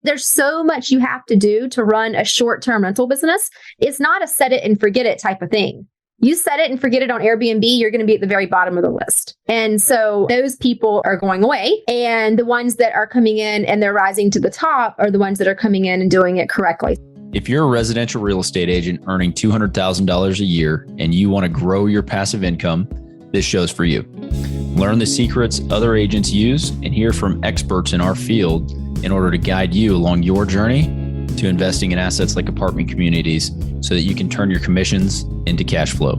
There's so much you have to do to run a short-term rental business. It's not a set it and forget it type of thing. You set it and forget it on Airbnb, you're going to be at the very bottom of the list. And so those people are going away. And the ones that are coming in and they're rising to the top are the ones that are coming in and doing it correctly. If you're a residential real estate agent earning $200,000 a year and you want to grow your passive income, this show's for you. Learn the secrets other agents use and hear from experts in our field in order to guide you along your journey to investing in assets like apartment communities so that you can turn your commissions into cash flow.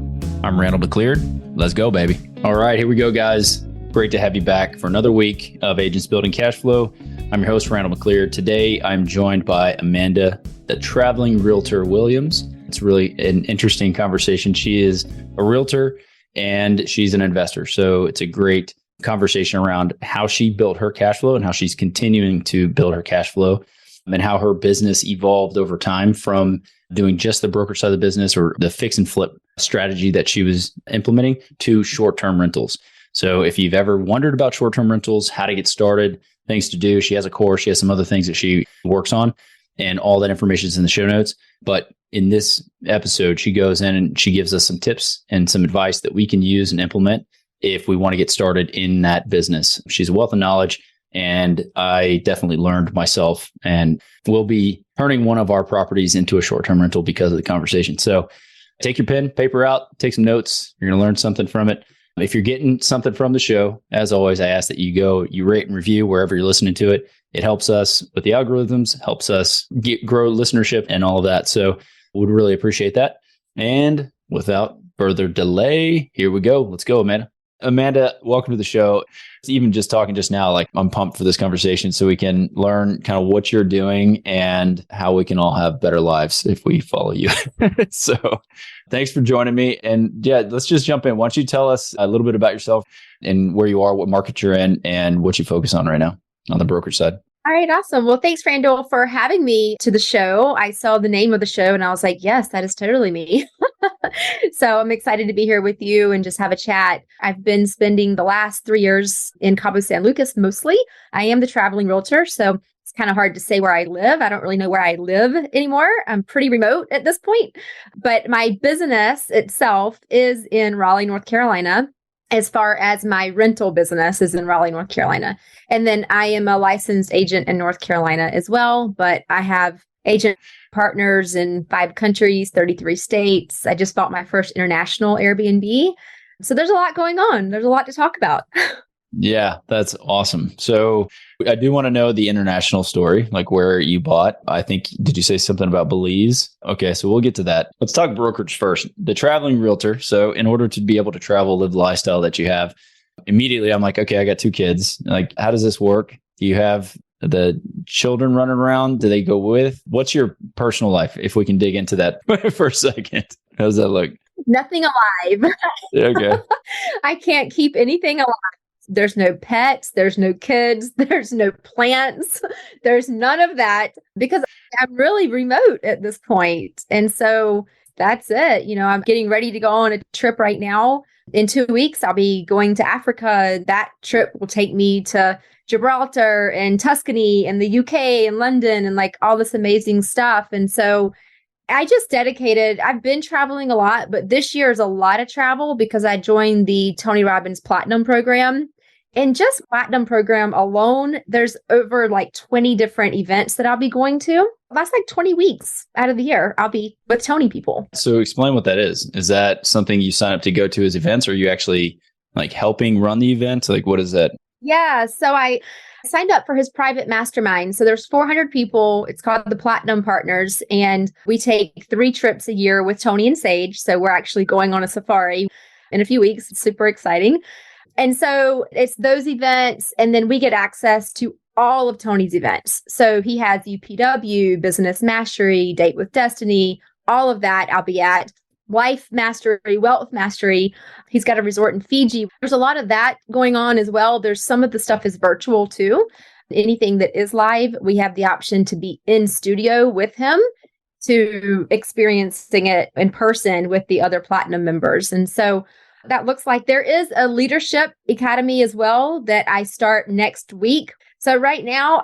I'm Randall McCleard. Let's go, baby. All right, here we go, guys. Great to have you back for another week of Agents Building Cash Flow. I'm your host, Randall McCleard. Today, I'm joined by Amanda, the Traveling Realtor Williams. It's really an interesting conversation. She is a realtor and she's an investor. So it's a great conversation around how she built her cash flow and how she's continuing to build her cash flow and how her business evolved over time from doing just the brokerage side of the business or the fix and flip strategy that she was implementing to short-term rentals. So if you've ever wondered about short-term rentals, how to get started, things to do, she has a course, she has some other things that she works on, and all that information is in the show notes. But in this episode, she goes in and she gives us some tips and some advice that we can use and implement if we want to get started in that business. She's a wealth of knowledge, and I definitely learned myself, and we'll be turning one of our properties into a short-term rental because of the conversation. So take your pen, paper out, take some notes. You're going to learn something from it. If you're getting something from the show, as always, I ask that you rate and review wherever you're listening to it. It helps us with the algorithms, helps us grow listenership and all of that. So would really appreciate that. And without further delay, here we go. Let's go, Amanda. Amanda, welcome to the show. Even just talking just now, like I'm pumped for this conversation so we can learn kind of what you're doing and how we can all have better lives if we follow you. So thanks for joining me. And yeah, let's just jump in. Why don't you tell us a little bit about yourself and where you are, what market you're in, and what you focus on right now on the brokerage side. All right, awesome. Well, thanks, Randall, for having me to the show. I saw the name of the show and I was like, yes, that is totally me. So I'm excited to be here with you and just have a chat. I've been spending the last 3 years in Cabo San Lucas mostly. I am the traveling realtor, so it's kind of hard to say where I live. I don't really know where I live anymore. I'm pretty remote at this point. But my business itself is in Raleigh, North Carolina. As far as my rental business is in Raleigh, North Carolina. And then I am a licensed agent in North Carolina as well, but I have agent partners in 5 countries, 33 states. I just bought my first international Airbnb. So there's a lot going on. There's a lot to talk about. Yeah, that's awesome. So I do want to know the international story, like where you bought. I think, did you say something about Belize? Okay, so we'll get to that. Let's talk brokerage first. The traveling realtor. So in order to be able to travel, live the lifestyle that you have, immediately I'm like, okay, I got 2 kids. Like, how does this work? Do you have the children running around? Do they go with? What's your personal life? If we can dig into that for a second. How does that look? Nothing alive. Okay. I can't keep anything alive. There's no pets, there's no kids, there's no plants, there's none of that because I'm really remote at this point. And so that's it. You know, I'm getting ready to go on a trip right now. In 2 weeks, I'll be going to Africa. That trip will take me to Gibraltar and Tuscany and the UK and London and like all this amazing stuff. And so I've been traveling a lot, but this year is a lot of travel because I joined the Tony Robbins Platinum program. And just Platinum program alone, there's over like 20 different events that I'll be going to. That's like 20 weeks out of the year. I'll be with Tony people. So explain what that is. Is that something you sign up to go to as events, or are you actually like helping run the event? Like, what is that? Yeah. So I signed up for his private mastermind. So there's 400 people. It's called the Platinum Partners. And we take 3 trips a year with Tony and Sage. So we're actually going on a safari in a few weeks. It's super exciting. And so it's those events. And then we get access to all of Tony's events. So he has UPW, Business Mastery, Date with Destiny, all of that I'll be at. Life Mastery, Wealth Mastery. He's got a resort in Fiji. There's a lot of that going on as well. There's some of the stuff is virtual too. Anything that is live, we have the option to be in studio with him to experiencing it in person with the other Platinum members. And so that looks like there is a leadership academy as well that I start next week. So right now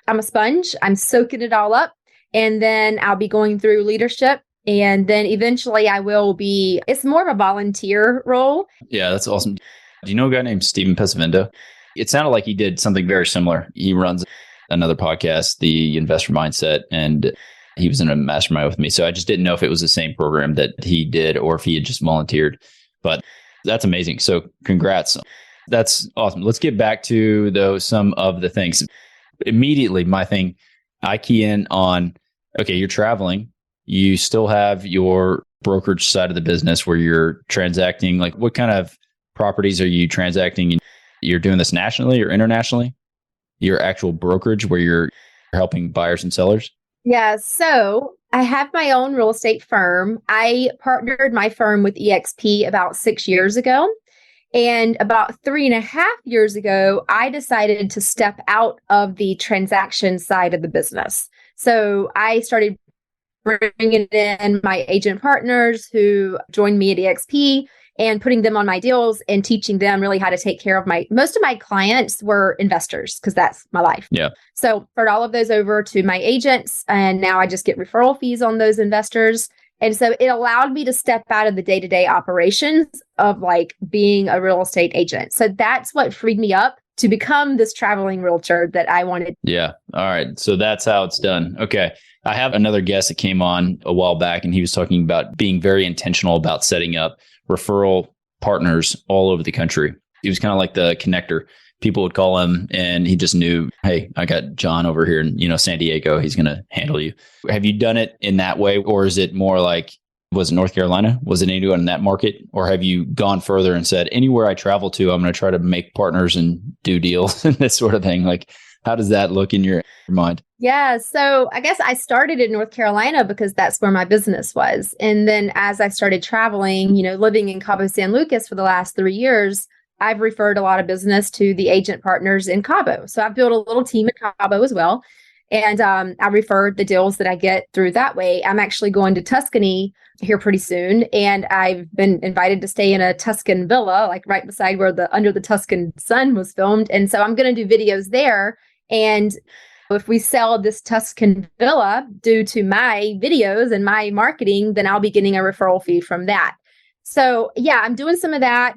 I'm a sponge. I'm soaking it all up. And then I'll be going through leadership. And then eventually it's more of a volunteer role. Yeah, that's awesome. Do you know a guy named Stephen Pesavento? It sounded like he did something very similar. He runs another podcast, The Investor Mindset, and he was in a mastermind with me. So I just didn't know if it was the same program that he did or if he had just volunteered. But that's amazing. So congrats. That's awesome. Let's get back to some of the things. Immediately, my thing, I key in on, okay, you're traveling. You still have your brokerage side of the business where you're transacting. Like, what kind of properties are you transacting? You're doing this nationally or internationally? Your actual brokerage where you're helping buyers and sellers? Yeah. So I have my own real estate firm. I partnered my firm with EXP about 6 years ago. And about 3.5 years ago, I decided to step out of the transaction side of the business. So I started bringing in my agent partners who joined me at EXP and putting them on my deals and teaching them really how to take care of most of my clients were investors because that's my life. Yeah. So turned all of those over to my agents, and now I just get referral fees on those investors. And so it allowed me to step out of the day-to-day operations of like being a real estate agent. So that's what freed me up to become this traveling realtor that I wanted. Yeah. All right. So that's how it's done. Okay. I have another guest that came on a while back, and he was talking about being very intentional about setting up referral partners all over the country. He was kind of like the connector. People would call him and he just knew, hey, I got John over here in, San Diego. He's going to handle you. Have you done it in that way? Or is it more like, was it North Carolina? Was it anyone in that market? Or have you gone further and said, anywhere I travel to, I'm going to try to make partners and do deals and this sort of thing? Like, how does that look in your mind? Yeah. So I guess I started in North Carolina because that's where my business was. And then as I started traveling, living in Cabo San Lucas for the last 3 years, I've referred a lot of business to the agent partners in Cabo. So I've built a little team in Cabo as well. And I refer the deals that I get through that way. I'm actually going to Tuscany here pretty soon. And I've been invited to stay in a Tuscan villa, like right beside where Under the Tuscan Sun was filmed. And so I'm going to do videos there. And if we sell this Tuscan villa due to my videos and my marketing, then I'll be getting a referral fee from that. So yeah, I'm doing some of that.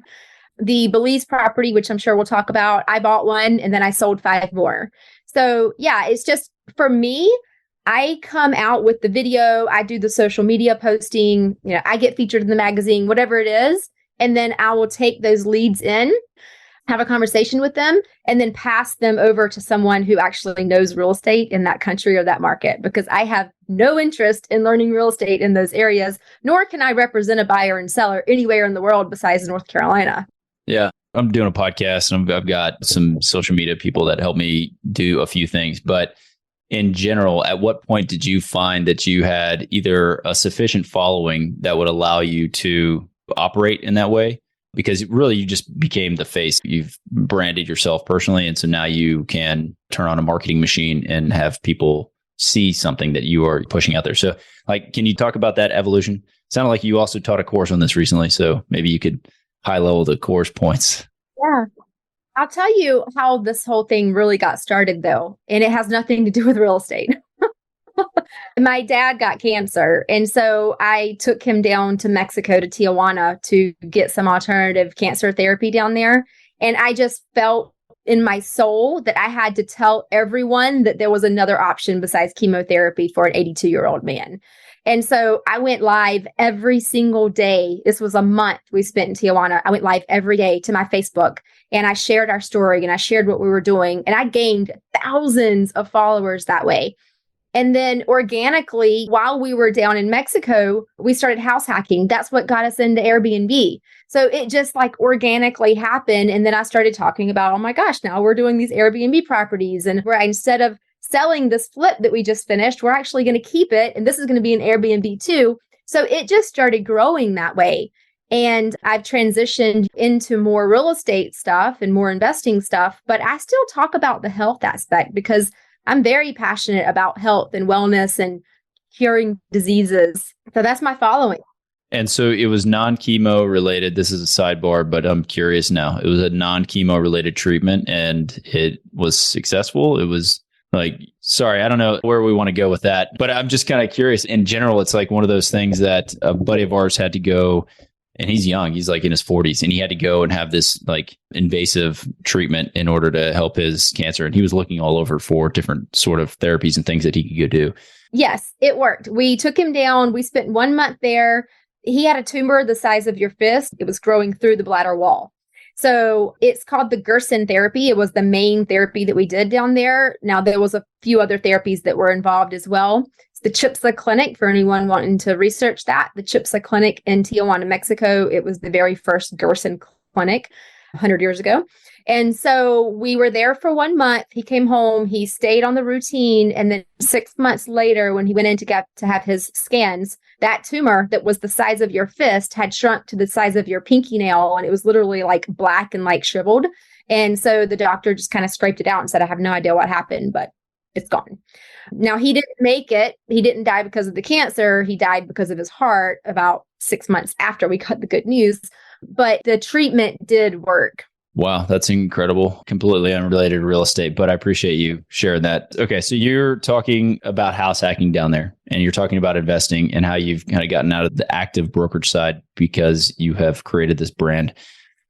The Belize property, which I'm sure we'll talk about, I bought one and then I sold 5 more. So yeah, it's just for me, I come out with the video, I do the social media posting, I get featured in the magazine, whatever it is. And then I will take those leads in, have a conversation with them, and then pass them over to someone who actually knows real estate in that country or that market, because I have no interest in learning real estate in those areas, nor can I represent a buyer and seller anywhere in the world besides North Carolina. Yeah. I'm doing a podcast and I've got some social media people that help me do a few things. But in general, at what point did you find that you had either a sufficient following that would allow you to operate in that way? Because really you just became the face. You've branded yourself personally. And so now you can turn on a marketing machine and have people see something that you are pushing out there. So can you talk about that evolution? Sounded like you also taught a course on this recently. So maybe you could high level the course points. Yeah. I'll tell you how this whole thing really got started though. And it has nothing to do with real estate. My dad got cancer. And so I took him down to Mexico, to Tijuana, to get some alternative cancer therapy down there. And I just felt in my soul that I had to tell everyone that there was another option besides chemotherapy for an 82-year-old man. And so I went live every single day. This was a month we spent in Tijuana. I went live every day to my Facebook and I shared our story and I shared what we were doing. And I gained thousands of followers that way. And then organically, while we were down in Mexico, we started house hacking. That's what got us into Airbnb. So it just organically happened. And then I started talking about, oh my gosh, now we're doing these Airbnb properties. And where instead of selling this flip that we just finished, we're actually going to keep it. And this is going to be an Airbnb too. So it just started growing that way. And I've transitioned into more real estate stuff and more investing stuff. But I still talk about the health aspect because I'm very passionate about health and wellness and curing diseases. So that's my following. And so it was non-chemo related. This is a sidebar, but I'm curious now. It was a non-chemo related treatment and it was successful. It was Like, sorry, I don't know where we want to go with that, but I'm just kind of curious. In general, it's like one of those things that a buddy of ours had to go, and he's young, he's like in his 40s, and he had to go and have this like invasive treatment in order to help his cancer. And he was looking all over for different sort of therapies and things that he could go do. Yes, it worked. We took him down. We spent 1 month there. He had a tumor the size of your fist. It was growing through the bladder wall. So it's called the Gerson therapy. It was the main therapy that we did down there. Now, there was a few other therapies that were involved as well. It's the CHIPSA clinic for anyone wanting to research that. The CHIPSA clinic in Tijuana, Mexico. It was the very first Gerson clinic 100 years ago. And so we were there for 1 month. He came home, he stayed on the routine. And then 6 months later, when he went in to have his scans, that tumor that was the size of your fist had shrunk to the size of your pinky nail. And it was literally like black and like shriveled. And so the doctor just kind of scraped it out and said, I have no idea what happened, but it's gone. Now, he didn't make it. He didn't die because of the cancer. He died because of his heart about 6 months after we got the good news. But the treatment did work. Wow, that's incredible. Completely unrelated to real estate, but I appreciate you sharing that. Okay, so you're talking about house hacking down there, and you're talking about investing and how you've kind of gotten out of the active brokerage side because you have created this brand.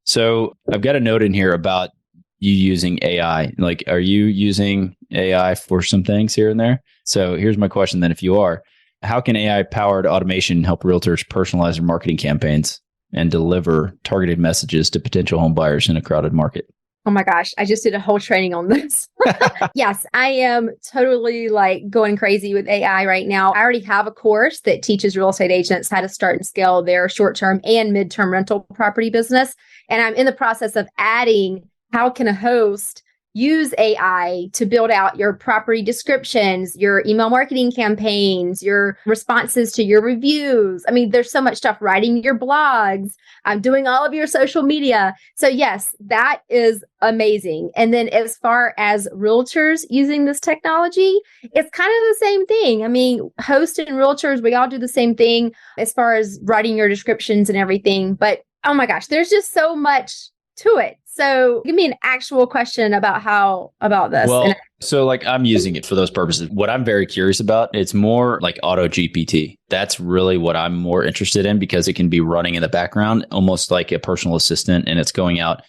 So I've got a note in here about you using AI. Like, are you using AI for some things here and there? So here's my question then, if you are, how can AI-powered automation help realtors personalize their marketing campaigns and deliver targeted messages to potential home buyers in a crowded market? Oh my gosh, I just did a whole training on this. Yes, I am totally like going crazy with AI right now. I already have a course that teaches real estate agents how to start and scale their short-term and mid-term rental property business. And I'm in the process of adding how can a host use AI to build out your property descriptions, your email marketing campaigns, your responses to your reviews. I mean, there's so much stuff, writing your blogs. I'm doing all of your social media. So yes, that is amazing. And then as far as realtors using this technology, it's kind of the same thing. I mean, hosts and realtors, we all do the same thing as far as writing your descriptions and everything. But oh my gosh, there's just so much to it. So give me an actual question about this. Well, so like I'm using it for those purposes. What I'm very curious about, it's more like auto GPT. That's really what I'm more interested in because it can be running in the background, almost like a personal assistant. And it's going out,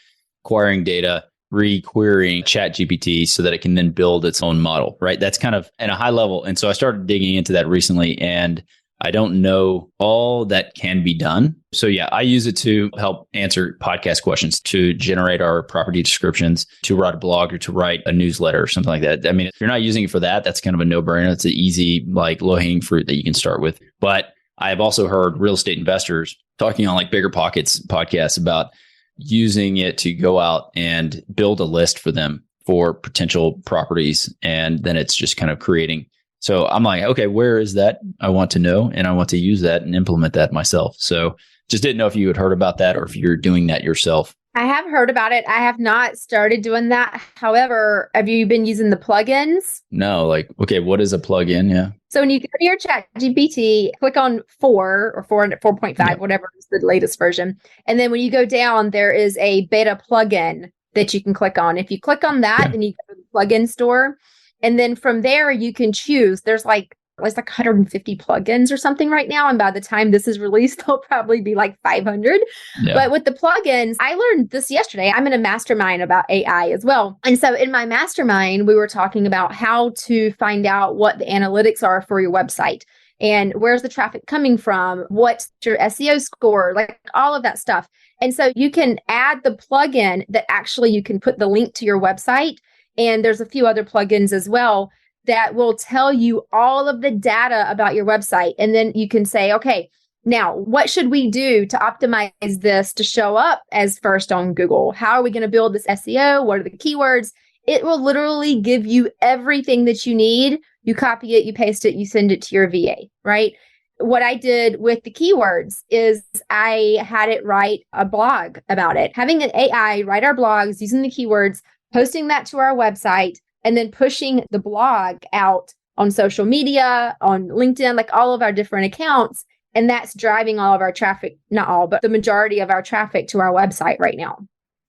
acquiring data, re-querying chat GPT so that it can then build its own model, right? That's kind of at a high level. And so I started digging into that recently, and I don't know all that can be done. So yeah, I use it to help answer podcast questions, to generate our property descriptions, to write a blog or to write a newsletter or something like that. I mean, if you're not using it for that, that's kind of a no-brainer. It's an easy, like low-hanging fruit that you can start with. But I have also heard real estate investors talking on like Bigger Pockets podcasts about using it to go out and build a list for them for potential properties. And then it's just kind of creating. So I'm like, okay, where is that? I want to know, and I want to use that and implement that myself. So just didn't know if you had heard about that or if you're doing that yourself. I have heard about it. I have not started doing that. However, have you been using the plugins? No, like, okay, what is a plugin? Yeah. So when you go to your chat GPT, click on 4 or 4.5, yeah, whatever is the latest version. And then when you go down, there is a beta plugin that you can click on. If you click on that, then you go to the plugin store. And then from there, you can choose. There's like 150 plugins or something right now. And by the time this is released, there'll probably be like 500. Yeah. But with the plugins, I learned this yesterday. I'm in a mastermind about AI as well. And so in my mastermind, we were talking about how to find out what the analytics are for your website and where's the traffic coming from, what's your SEO score, like all of that stuff. And so you can add the plugin that actually you can put the link to your website. And there's a few other plugins as well that will tell you all of the data about your website. And then you can say, okay, now what should we do to optimize this to show up as first on Google? How are we going to build this SEO? What are the keywords? It will literally give you everything that you need. You copy it, you paste it, you send it to your VA, right? What I did with the keywords is I had it write a blog about it. Having an AI write our blogs using the keywords, posting that to our website, and then pushing the blog out on social media, on LinkedIn, like all of our different accounts. And that's driving all of our traffic, not all, but the majority of our traffic to our website right now.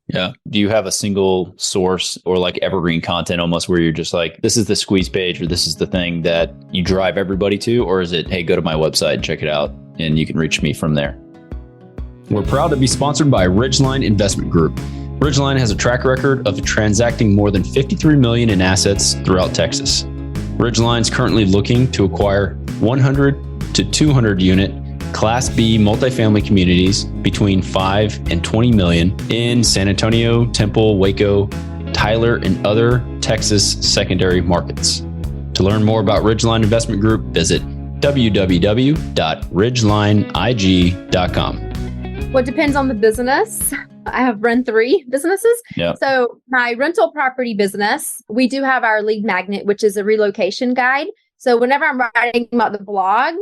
Yeah. Do you have a single source or like evergreen content almost where you're just like, this is the squeeze page or this is the thing that you drive everybody to? Or is it, hey, go to my website, check it out, and you can reach me from there? We're proud to be sponsored by Ridgeline Investment Group. Ridgeline has a track record of transacting more than $53 million in assets throughout Texas. Ridgeline is currently looking to acquire 100 to 200 unit Class B multifamily communities between 5 and 20 million in San Antonio, Temple, Waco, Tyler, and other Texas secondary markets. To learn more about Ridgeline Investment Group, visit www.ridgelineig.com. Well, it depends on the business. I have run 3 businesses. Yep. So my rental property business, we do have our lead magnet, which is a relocation guide. So whenever I'm writing about the blog,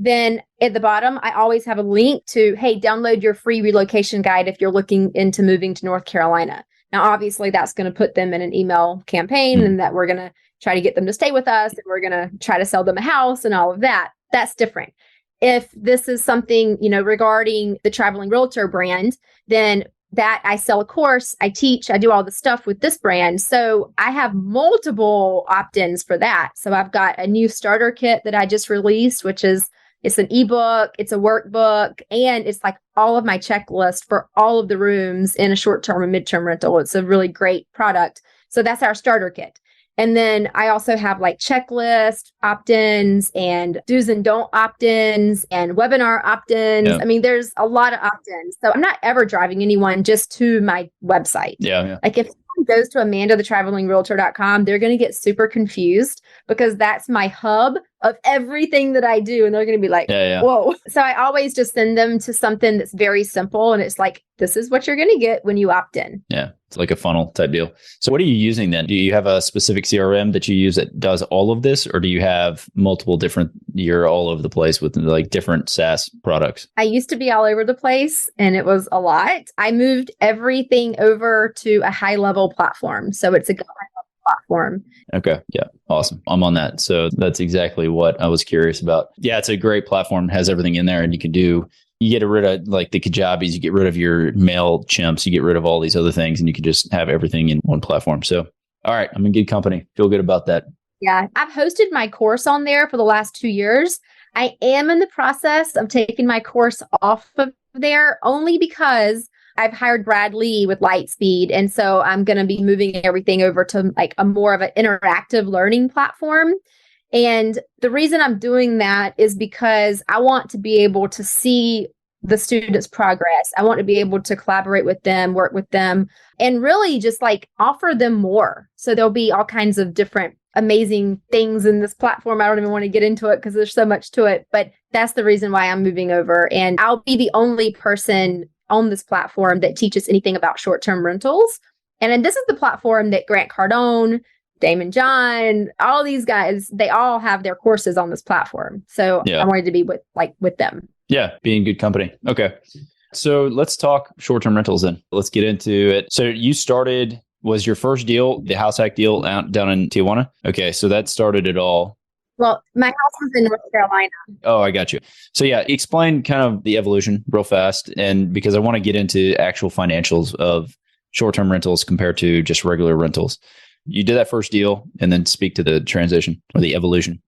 then at the bottom, I always have a link to, hey, download your free relocation guide if you're looking into moving to North Carolina. Now, obviously, that's going to put them in an email campaign and that we're going to try to get them to stay with us and we're going to try to sell them a house and all of that. That's different. If this is something, regarding the Traveling Realtor brand, then that I sell a course, I teach, I do all the stuff with this brand. So I have multiple opt-ins for that. So I've got a new starter kit that I just released, which is, it's an ebook, it's a workbook, and it's like all of my checklist for all of the rooms in a short-term and mid-term rental. It's a really great product. So that's our starter kit. And then I also have like checklist opt-ins and do's and don't opt-ins and webinar opt-ins. Yeah. I mean, there's a lot of opt-ins. So I'm not ever driving anyone just to my website. Yeah. Like if someone goes to amandathetravelingrealtor.com, they're going to get super confused because that's my hub of everything that I do. And they're going to be like, whoa. So I always just send them to something that's very simple. And it's like, this is what you're going to get when you opt in. Yeah. It's like a funnel type deal. So what are you using then? Do you have a specific CRM that you use that does all of this? Or do you have multiple different, you're all over the place with like different SaaS products? I used to be all over the place and it was a lot. I moved everything over to a high level platform. So it's a platform. Okay. Yeah. Awesome. I'm on that. So that's exactly what I was curious about. Yeah. It's a great platform. It has everything in there and you get rid of like the Kajabis, you get rid of your mail chimps, you get rid of all these other things and you can just have everything in one platform. So, all right. I'm in good company. Feel good about that. Yeah. I've hosted my course on there for the last 2 years. I am in the process of taking my course off of there only because I've hired Brad Lee with Lightspeed. And so I'm going to be moving everything over to like a more of an interactive learning platform. And the reason I'm doing that is because I want to be able to see the students' progress. I want to be able to collaborate with them, work with them, and really just like offer them more. So there'll be all kinds of different amazing things in this platform. I don't even want to get into it because there's so much to it, but that's the reason why I'm moving over. And I'll be the only person on this platform that teaches anything about short-term rentals. And then this is the platform that Grant Cardone, Damon John, all these guys, they all have their courses on this platform. So I wanted to be with them. Yeah, be in good company. Okay. So let's talk short-term rentals then. Let's get into it. So you started, was your first deal, the house hack deal down in Tijuana? Okay. So that started it all. Well, my house was in North Carolina. Oh, I got you. So yeah, explain kind of the evolution real fast. And because I want to get into actual financials of short-term rentals compared to just regular rentals. You did that first deal and then speak to the transition or the evolution.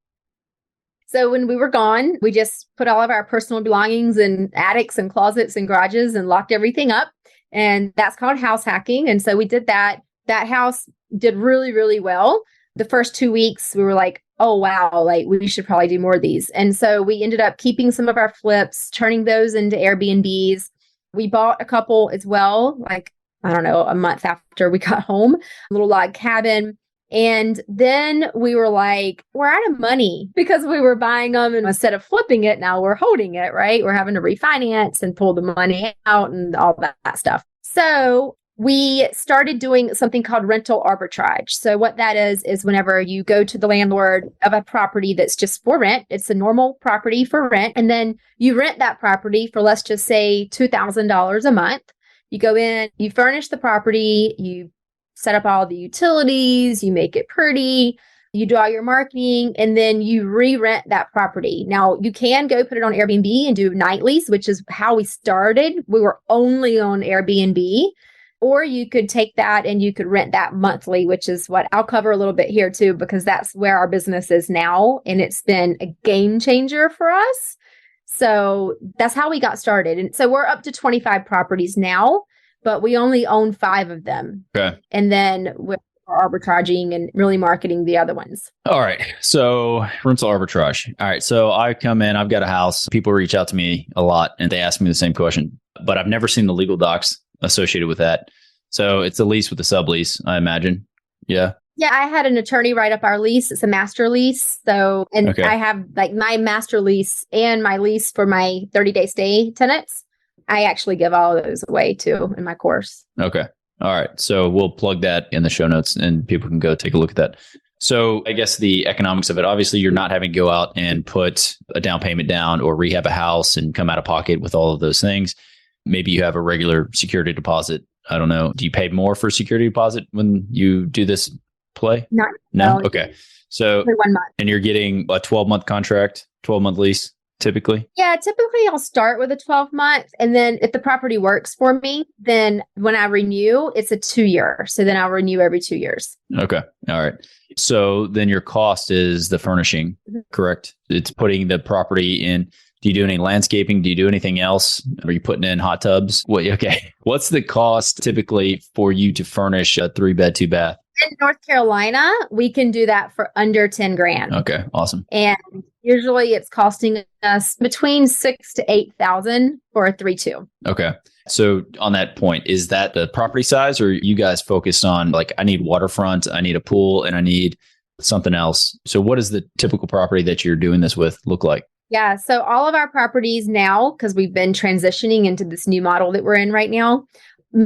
So when we were gone, we just put all of our personal belongings in attics and closets and garages and locked everything up. And that's called house hacking. And so we did that. That house did really, really well. The first 2 weeks, we were like, oh, wow, like we should probably do more of these. And so we ended up keeping some of our flips, turning those into Airbnbs. We bought a couple as well, like, I don't know, a month after we got home, a little log cabin. And then we were like, we're out of money because we were buying them and instead of flipping it, now we're holding it, right? We're having to refinance and pull the money out and all that stuff. So we started doing something called rental arbitrage. So what that is whenever you go to the landlord of a property that's just for rent, it's a normal property for rent. And then you rent that property for, let's just say, $2,000 a month. You go in, you furnish the property, you set up all the utilities, you make it pretty, you do all your marketing, and then you re-rent that property. Now, you can go put it on Airbnb and do nightlies, which is how we started. We were only on Airbnb. or you could take that and you could rent that monthly, which is what I'll cover a little bit here too, because that's where our business is now. And it's been a game changer for us. So that's how we got started. And so we're up to 25 properties now, but we only own 5 of them. Okay. And then we're arbitraging and really marketing the other ones. All right. So rental arbitrage. All right. So I come in, I've got a house. People reach out to me a lot and they ask me the same question, but I've never seen the legal docs associated with that. So it's a lease with a sublease, I imagine. Yeah. Yeah, I had an attorney write up our lease. It's a master lease. So, and I have like my master lease and my lease for my 30-day stay tenants. I actually give all of those away too in my course. Okay. All right. So we'll plug that in the show notes and people can go take a look at that. So I guess the economics of it, obviously you're not having to go out and put a down payment down or rehab a house and come out of pocket with all of those things. Maybe you have a regular security deposit. I don't know. Do you pay more for security deposit when you do this play? No. Okay. So, 1 month. And you're getting a 12-month contract, 12-month lease typically? Yeah, typically I'll start with a 12-month. And then if the property works for me, then when I renew, it's a 2-year. So then I'll renew every 2 years. Okay. All right. So then your cost is the furnishing, correct? It's putting the property in. Do you do any landscaping? Do you do anything else? Are you putting in hot tubs? Okay. What's the cost typically for you to furnish a 3-bed, 2-bath? In North Carolina, we can do that for under 10 grand. Okay. Awesome. And usually it's costing us between 6,000 to 8,000 for a 3-2. Okay. So on that point, is that the property size or you guys focused on like, I need waterfront, I need a pool, and I need something else? So what does the typical property that you're doing this with look like? Yeah. So all of our properties now, because we've been transitioning into this new model that we're in right now,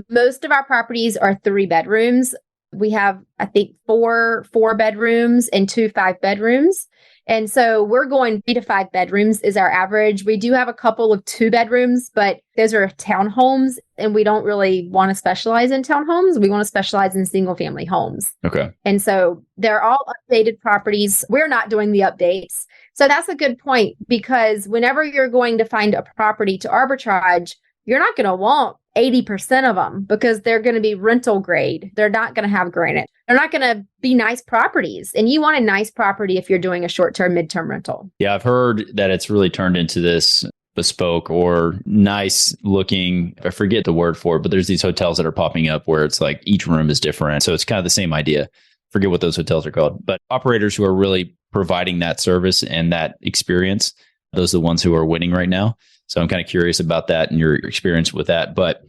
most of our properties are 3 bedrooms. We have, I think, 4 bedrooms and 2 5-bedrooms. And so we're going 3 to 5 bedrooms is our average. We do have a couple of 2 bedrooms, but those are townhomes and we don't really want to specialize in townhomes. We want to specialize in single family homes. Okay. And so they're all updated properties. We're not doing the updates. So that's a good point because whenever you're going to find a property to arbitrage, you're not going to want 80% of them because they're going to be rental grade. They're not going to have granite. They're not going to be nice properties. And you want a nice property if you're doing a short-term, mid-term rental. Yeah, I've heard that it's really turned into this bespoke or nice looking, I forget the word for it, but there's these hotels that are popping up where it's like each room is different. So it's kind of the same idea. Forget what those hotels are called. But operators who are really providing that service and that experience, those are the ones who are winning right now. So I'm kind of curious about that and your experience with that. But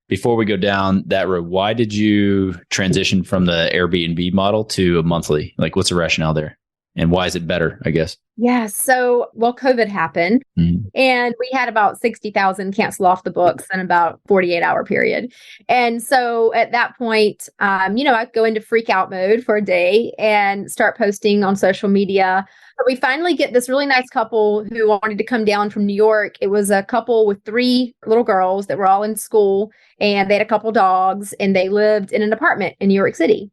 before we go down that road, why did you transition from the Airbnb model to a monthly? Like, what's the rationale there? And why is it better, I guess? Yeah. So, COVID happened and we had about 60,000 cancel off the books in about 48-hour period. And so at that point, I'd go into freak out mode for a day and start posting on social media. But we finally get this really nice couple who wanted to come down from New York. It was a couple with 3 little girls that were all in school and they had a couple dogs and they lived in an apartment in New York City.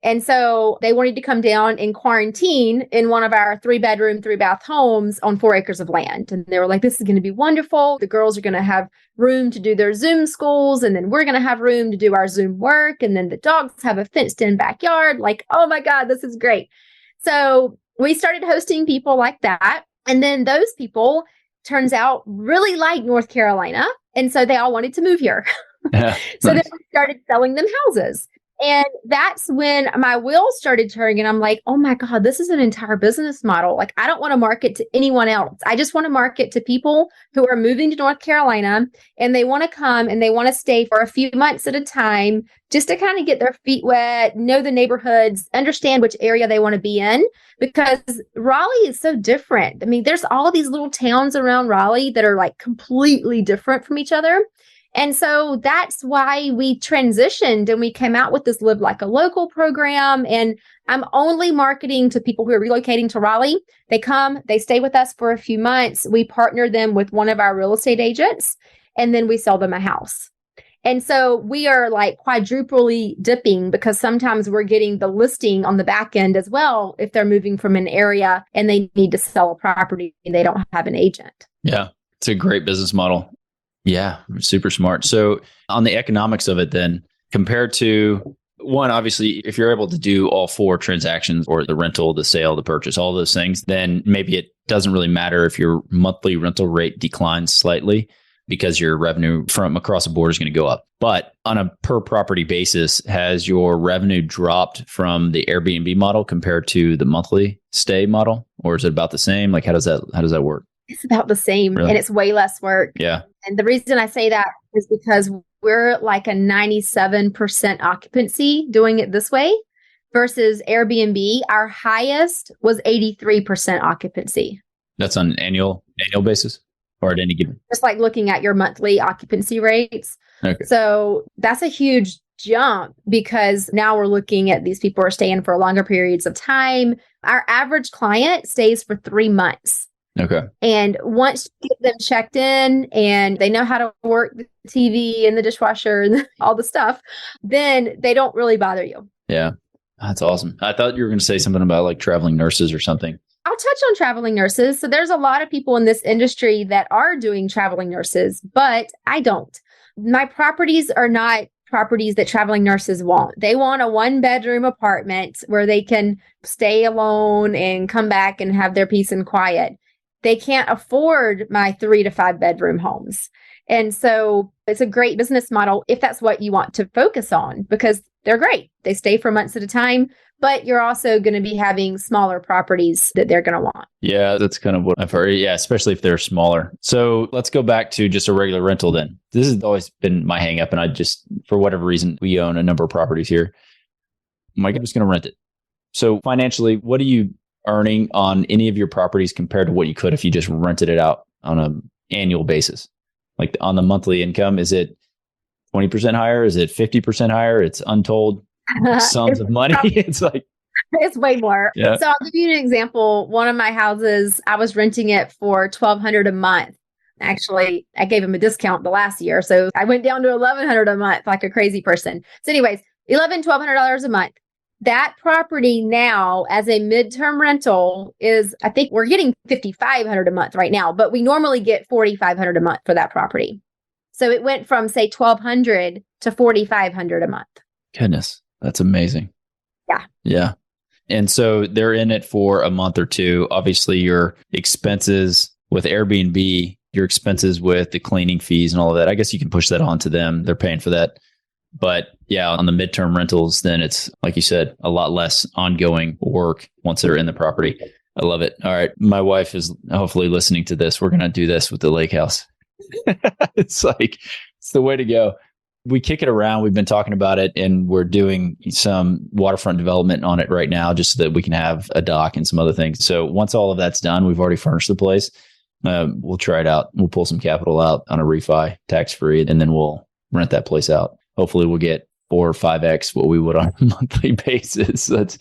And so they wanted to come down and quarantine in one of our 3-bedroom, 3-bath homes on 4 acres of land. And they were like, this is going to be wonderful. The girls are going to have room to do their Zoom schools. And then we're going to have room to do our Zoom work. And then the dogs have a fenced in backyard. Like, oh my God, this is great. So we started hosting people like that. And then those people, turns out, really like North Carolina. And so they all wanted to move here. Yeah, so then we started selling them houses. And that's when my wheels started turning and I'm like, oh my God, this is an entire business model. Like, I don't want to market to anyone else. I just want to market to people who are moving to North Carolina and they want to come and they want to stay for a few months at a time just to kind of get their feet wet, know the neighborhoods, understand which area they want to be in, because Raleigh is so different. I mean, there's all these little towns around Raleigh that are like completely different from each other. And so that's why we transitioned and we came out with this Live Like a Local program. And I'm only marketing to people who are relocating to Raleigh. They come, they stay with us for a few months. We partner them with one of our real estate agents, and then we sell them a house. And so we are like quadruply dipping because sometimes we're getting the listing on the back end as well if they're moving from an area and they need to sell a property and they don't have an agent. Yeah, it's a great business model. Yeah, super smart. So on the economics of it then, compared to one, obviously, if you're able to do all four transactions or the rental, the sale, the purchase, all those things, then maybe it doesn't really matter if your monthly rental rate declines slightly because your revenue from across the board is going to go up. But on a per property basis, has your revenue dropped from the Airbnb model compared to the monthly stay model? Or is it about the same? Like, how does that work? It's about the same, Really? and it's way less work. Yeah. And the reason I say that is because we're like a 97% occupancy doing it this way versus Airbnb. Our highest was 83% occupancy. That's on an annual basis or at any given? Just like looking at your monthly occupancy rates. Okay. So that's a huge jump because now we're looking at these people are staying for longer periods of time. Our average client stays for 3 months. Okay. And once you get them checked in and they know how to work the TV and the dishwasher and all the stuff, then they don't really bother you. Yeah. That's awesome. I thought you were going to say something about like traveling nurses or something. I'll touch on traveling nurses. So there's a lot of people in this industry that are doing traveling nurses, but I don't. My properties are not properties that traveling nurses want. They want a 1-bedroom apartment where they can stay alone and come back and have their peace and quiet. They can't afford my 3 to 5 bedroom homes. And so it's a great business model if that's what you want to focus on because they're great. They stay for months at a time, but you're also going to be having smaller properties that they're going to want. Yeah, that's kind of what I've heard. Yeah, especially if they're smaller. So let's go back to just a regular rental then. This has always been my hang up. And I just, for whatever reason, we own a number of properties here. I'm just going to rent it. So financially, what are you earning on any of your properties compared to what you could if you just rented it out on an annual basis? Like on the monthly income, is it 20% higher? Is it 50% higher? It's untold sums of money. It's like, it's way more. Yeah. So I'll give you an example. One of my houses, I was renting it for $1,200 a month. Actually, I gave him a discount the last year. So I went down to $1,100 a month like a crazy person. So anyways, $1,200 a month. That property now as a midterm rental is, I think we're getting $5,500 a month right now, but we normally get $4,500 a month for that property. So it went from say $1,200 to $4,500 a month. Goodness, that's amazing. Yeah. Yeah. And so they're in it for a month or two. Obviously, your expenses with Airbnb, your expenses with the cleaning fees and all of that, I guess you can push that on to them. They're paying for that. But yeah, on the midterm rentals, then it's, like you said, a lot less ongoing work once they're in the property. I love it. All right. My wife is hopefully listening to this. We're going to do this with the lake house. It's the way to go. We kick it around. We've been talking about it and we're doing some waterfront development on it right now, just so that we can have a dock and some other things. So once all of that's done, we've already furnished the place. We'll try it out. We'll pull some capital out on a refi, tax-free, and then we'll rent that place out. Hopefully we'll get 4 or 5x what we would on a monthly basis. That's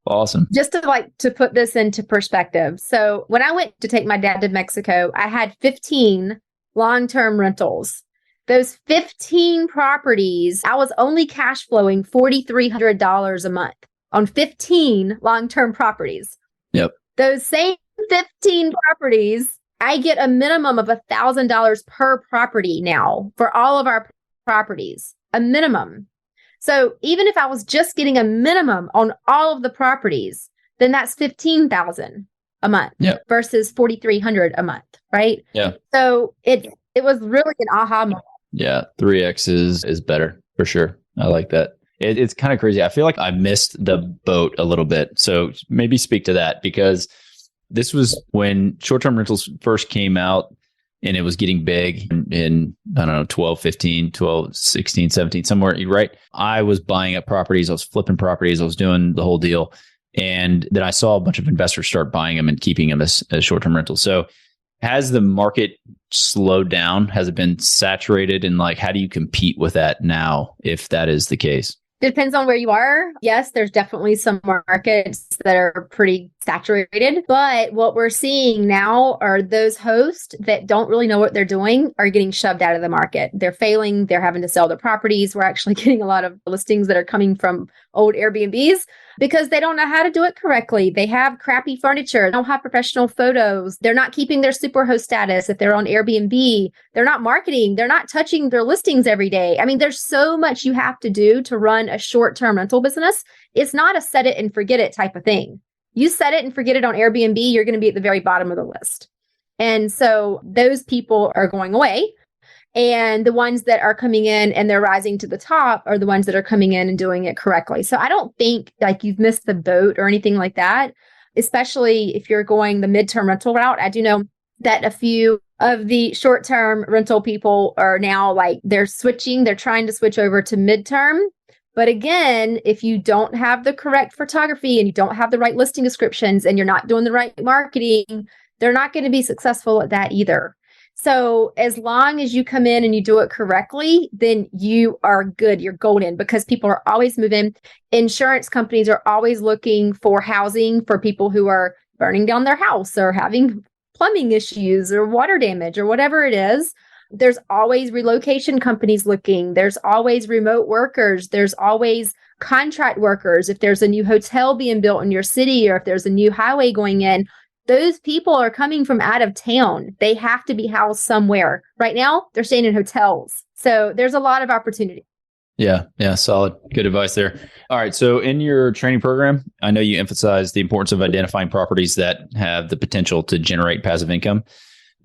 awesome. Just to put this into perspective. So when I went to take my dad to Mexico, I had 15 long-term rentals. Those 15 properties, I was only cash flowing $4,300 a month on 15 long-term properties. Yep. Those same 15 properties, I get a minimum of $1,000 per property now for all of our properties, a minimum. So even if I was just getting a minimum on all of the properties, then that's $15,000 a month versus $4,300 a month, right? Yeah. So it was really an aha moment. Yeah, 3x is better for sure. I like that. It's kind of crazy. I feel like I missed the boat a little bit. So maybe speak to that, because this was when short-term rentals first came out and it was getting big in I don't know, 12, 15, 12, 16, 17, somewhere, right? I was buying up properties. I was flipping properties. I was doing the whole deal. And then I saw a bunch of investors start buying them and keeping them as short-term rentals. So has the market slowed down? Has it been saturated? And like, how do you compete with that now, if that is the case? Depends on where you are. Yes, there's definitely some markets that are pretty saturated. But what we're seeing now are those hosts that don't really know what they're doing are getting shoved out of the market. They're failing. They're having to sell their properties. We're actually getting a lot of listings that are coming from old Airbnbs because they don't know how to do it correctly. They have crappy furniture, they don't have professional photos. They're not keeping their superhost status. If they're on Airbnb, they're not marketing. They're not touching their listings every day. I mean, there's so much you have to do to run a short-term rental business. It's not a set it and forget it type of thing. You set it and forget it on Airbnb, you're going to be at the very bottom of the list. And so those people are going away. And the ones that are coming in and they're rising to the top are the ones that are coming in and doing it correctly. So I don't think like you've missed the boat or anything like that, especially if you're going the midterm rental route. I do know that a few of the short-term rental people are now like they're trying to switch over to midterm. But again, if you don't have the correct photography and you don't have the right listing descriptions and you're not doing the right marketing, they're not going to be successful at that either. So as long as you come in and you do it correctly, then you are good. You're golden because people are always moving. Insurance companies are always looking for housing for people who are burning down their house or having plumbing issues or water damage or whatever it is. There's always relocation companies looking. There's always remote workers. There's always contract workers. If there's a new hotel being built in your city or if there's a new highway going in, those people are coming from out of town. They have to be housed somewhere. Right now, they're staying in hotels. So there's a lot of opportunity. Yeah, solid. Good advice there. All right. So in your training program, I know you emphasize the importance of identifying properties that have the potential to generate passive income.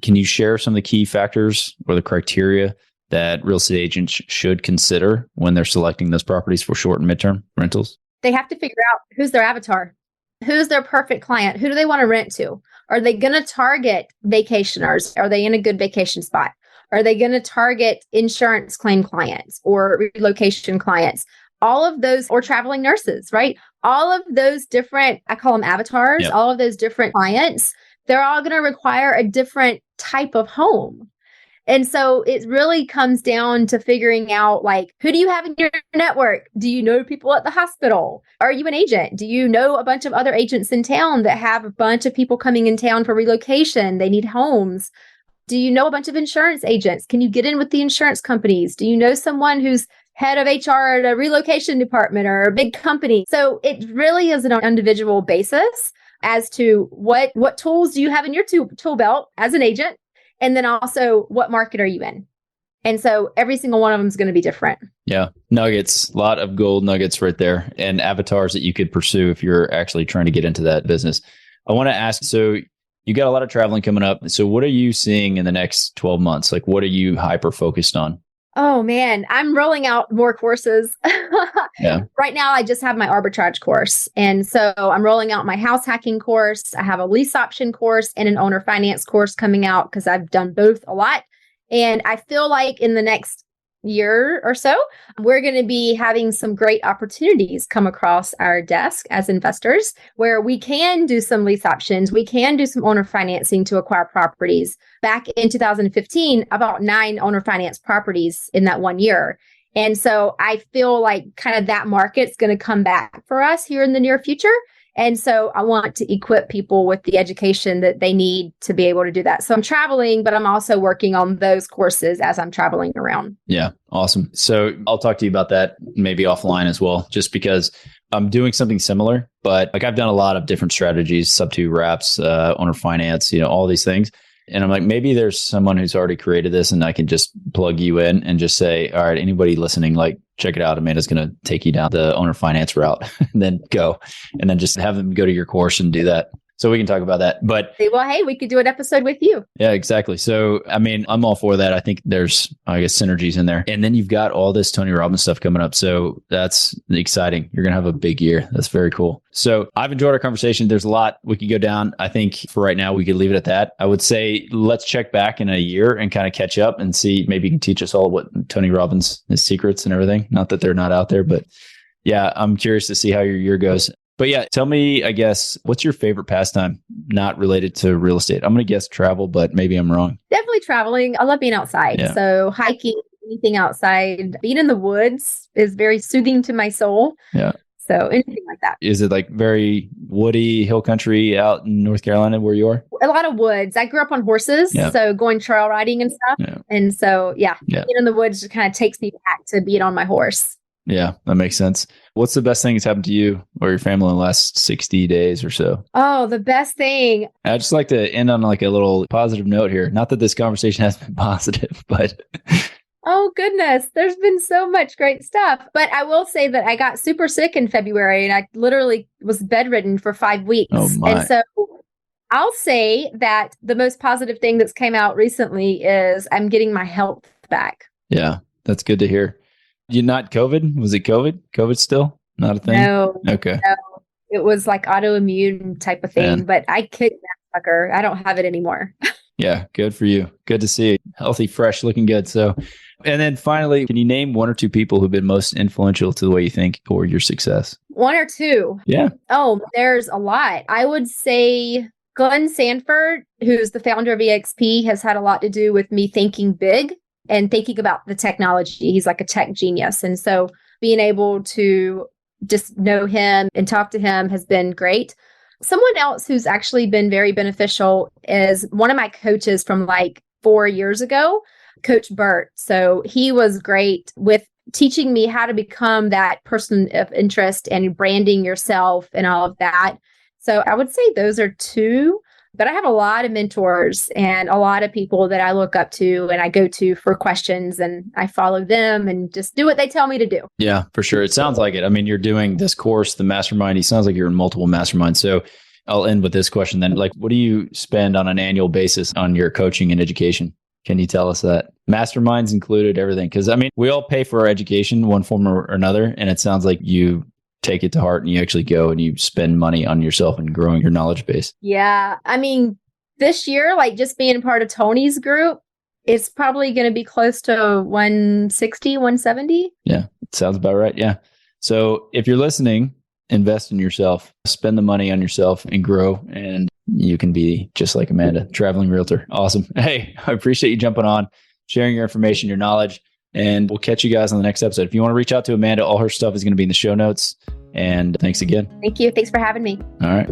Can you share some of the key factors or the criteria that real estate agents should consider when they're selecting those properties for short and midterm rentals? They have to figure out who's their avatar. Who's their perfect client? Who do they want to rent to? Are they going to target vacationers? Are they in a good vacation spot? Are they going to target insurance claim clients or relocation clients? All of those, or traveling nurses, right? All of those different, I call them avatars, all of those different clients, they're all going to require a different type of home. And so it really comes down to figuring out, like, who do you have in your network? Do you know people at the hospital? Are you an agent? Do you know a bunch of other agents in town that have a bunch of people coming in town for relocation? They need homes. Do you know a bunch of insurance agents? Can you get in with the insurance companies? Do you know someone who's head of HR at a relocation department or a big company? So it really is an individual basis as to what tools do you have in your tool belt as an agent? And then also, what market are you in? And so every single one of them is going to be different. Yeah. Nuggets, a lot of gold nuggets right there, and avatars that you could pursue if you're actually trying to get into that business. I want to ask, so you got a lot of traveling coming up. So what are you seeing in the next 12 months? Like, what are you hyper focused on? Oh man, I'm rolling out more courses. Yeah. Right now, I just have my arbitrage course. And so I'm rolling out my house hacking course. I have a lease option course and an owner finance course coming out because I've done both a lot. And I feel like in the next year or so, we're going to be having some great opportunities come across our desk as investors where we can do some lease options. We can do some owner financing to acquire properties. Back in 2015, about 9 owner finance properties in that 1 year. And so I feel like kind of that market's going to come back for us here in the near future. And so I want to equip people with the education that they need to be able to do that. So I'm traveling, but I'm also working on those courses as I'm traveling around. Yeah. Awesome. So I'll talk to you about that maybe offline as well, just because I'm doing something similar, but like I've done a lot of different strategies, sub-2 wraps, owner finance, all these things. And I'm like, maybe there's someone who's already created this and I can just plug you in and just say, all right, anybody listening, like, check it out. Amanda's going to take you down the owner finance route and then go and then just have them go to your course and do that. So we can talk about that. But well, hey, we could do an episode with you. Yeah, exactly. So, I mean, I'm all for that. I think there's, I guess, synergies in there. And then you've got all this Tony Robbins stuff coming up. So that's exciting. You're going to have a big year. That's very cool. So I've enjoyed our conversation. There's a lot we could go down. I think for right now, we could leave it at that. I would say let's check back in a year and kind of catch up and see, maybe you can teach us all what Tony Robbins, his secrets and everything. Not that they're not out there, but yeah, I'm curious to see how your year goes. But yeah, tell me, I guess, what's your favorite pastime not related to real estate? I'm going to guess travel, but maybe I'm wrong. Definitely traveling. I love being outside. Yeah. So hiking, anything outside, being in the woods is very soothing to my soul. Yeah. So anything like that. Is it like very woody hill country out in North Carolina where you are? A lot of woods. I grew up on horses, so going trail riding and stuff. Yeah. And so, being in the woods just kind of takes me back to being on my horse. Yeah, that makes sense. What's the best thing that's happened to you or your family in the last 60 days or so? Oh, the best thing. I'd just like to end on like a little positive note here. Not that this conversation has been positive, but... Oh, goodness. There's been so much great stuff. But I will say that I got super sick in February and I literally was bedridden for 5 weeks. Oh my. And so I'll say that the most positive thing that's came out recently is I'm getting my health back. Yeah, that's good to hear. You're not COVID? Was it COVID? COVID still? Not a thing? No. Okay. No. It was like autoimmune type of thing, but I kicked that sucker. I don't have it anymore. Yeah, good for you. Good to see. Healthy, fresh, looking good. So, and then finally, can you name one or two people who've been most influential to the way you think or your success? One or two? Yeah. Oh, there's a lot. I would say Glenn Sanford, who's the founder of EXP, has had a lot to do with me thinking big and thinking about the technology. He's like a tech genius. And so being able to just know him and talk to him has been great. Someone else who's actually been very beneficial is one of my coaches from like 4 years ago, Coach Burt. So he was great with teaching me how to become that person of interest and branding yourself and all of that. So I would say those are two, but I have a lot of mentors and a lot of people that I look up to and I go to for questions and I follow them and just do what they tell me to do. Yeah, for sure. It sounds like it. I mean, you're doing this course, the mastermind. It sounds like you're in multiple masterminds. So I'll end with this question then. Like, what do you spend on an annual basis on your coaching and education? Can you tell us that? Masterminds included, everything. Because I mean, we all pay for our education one form or another. And it sounds like you take it to heart and you actually go and you spend money on yourself and growing your knowledge base. Yeah. I mean, this year, like just being part of Tony's group, it's probably going to be close to 160, 170. Yeah. It sounds about right. Yeah. So if you're listening, invest in yourself, spend the money on yourself and grow. And you can be just like Amanda, traveling realtor. Awesome. Hey, I appreciate you jumping on, sharing your information, your knowledge, and we'll catch you guys on the next episode. If you want to reach out to Amanda, all her stuff is going to be in the show notes. And thanks again. Thank you. Thanks for having me. All right.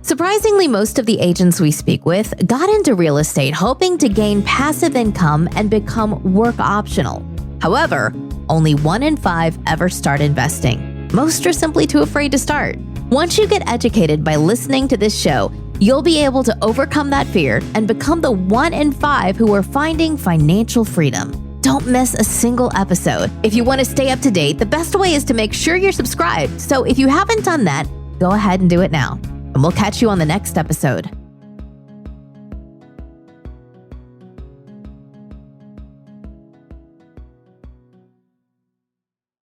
Surprisingly, most of the agents we speak with got into real estate hoping to gain passive income and become work optional. However, only 1 in 5 ever start investing. Most are simply too afraid to start. Once you get educated by listening to this show, you'll be able to overcome that fear and become the 1 in 5 who are finding financial freedom. Don't miss a single episode. If you want to stay up to date, the best way is to make sure you're subscribed. So if you haven't done that, go ahead and do it now. And we'll catch you on the next episode.